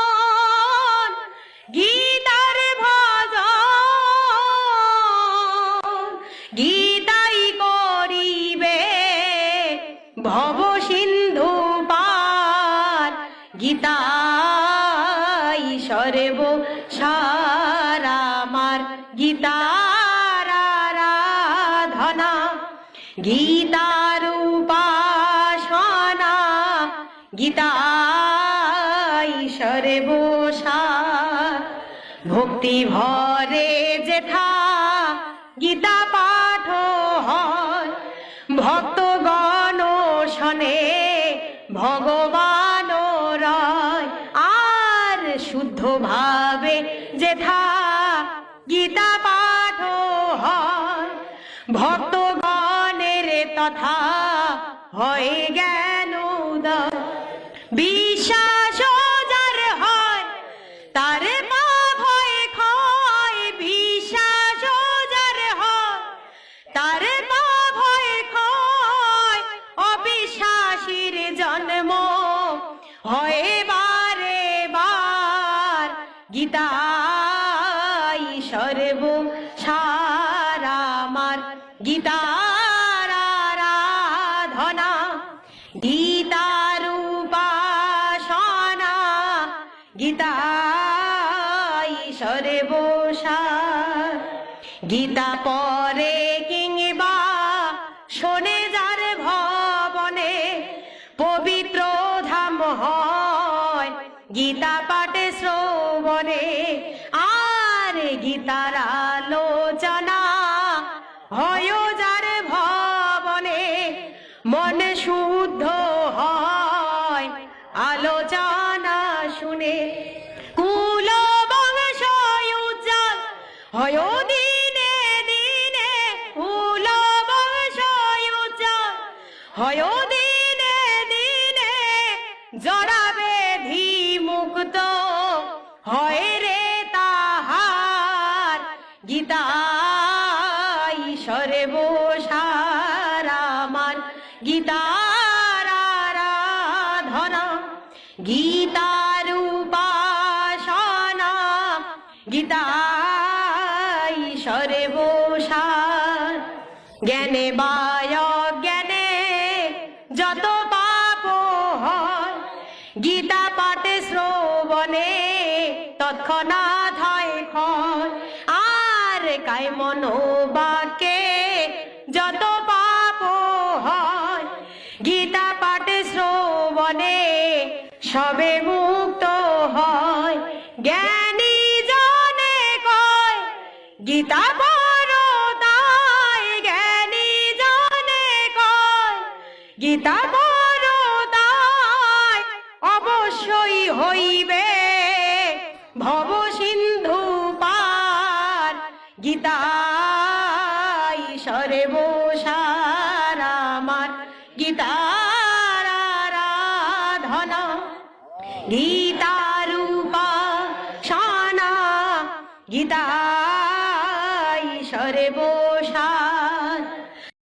ভজন গীতার ভজন গীতাই করিবে ভব সিন্ধু পার গীতাই সর্বসার আমার গীতার আরাধনা গীতার উপাসনা গীতাই সর্বসার ভক্তি ভরে যেথা গীতা পাঠ হয় ভক্তগণ শোনে ভগবান রয় আর শুদ্ধ ভাবে যেথা গীতা পাঠ হয় ভক্তগণের তথা হয়ে জ্ঞান উদয় বিশ্বাস যার হয় তার পা ভয় ক্ষয় বিশ্বাস যার হয় তার পা ভয় ক্ষয় অবিশ্বাসীর জন্ম হয় বারে বার গীতাই সর্বসার আমার গীতার আরাধনা গীতার উপাসনা গীতাই সর্বসার গীতা পরে কিংবা শোনে যার ভবনে পবিত্র ধাম হয় গীতা পাঠে শ্রবণে আর গীতার আলোচনা হয় যার ভবনে মন শুদ্ধ হয় আলোচনা শুনে কুল বংশ উজ্জ্বল হয় দিনে দিনে কুল বংশ উজ্জ্বল হয় দিনে দিনে জড়া ব্যাধি মুক্ত হয় রে তাহার গীতাই সর্বসার আমার গীতার আরাধনা গীতার উপাসনা গীতাই সর্বসার জ্ঞানে বায় জ্ঞানে যত পাপ হয় গীতা পাঠে শ্রবণে তৎক্ষণাৎ হয় ক্ষয় আর কায় মনোবাক্যে যত পাপ হয় গীতা পাঠে শ্রবণে সবে মুক্ত হয় জ্ঞানী জনে কয় গীতা পড়ো তাই জ্ঞানী জনে কয় গীতা পড়ো তাই অবশ্যই হইবে ভব সিন্ধু পার গীতাই সর্বসার আমার গীতার আরাধনা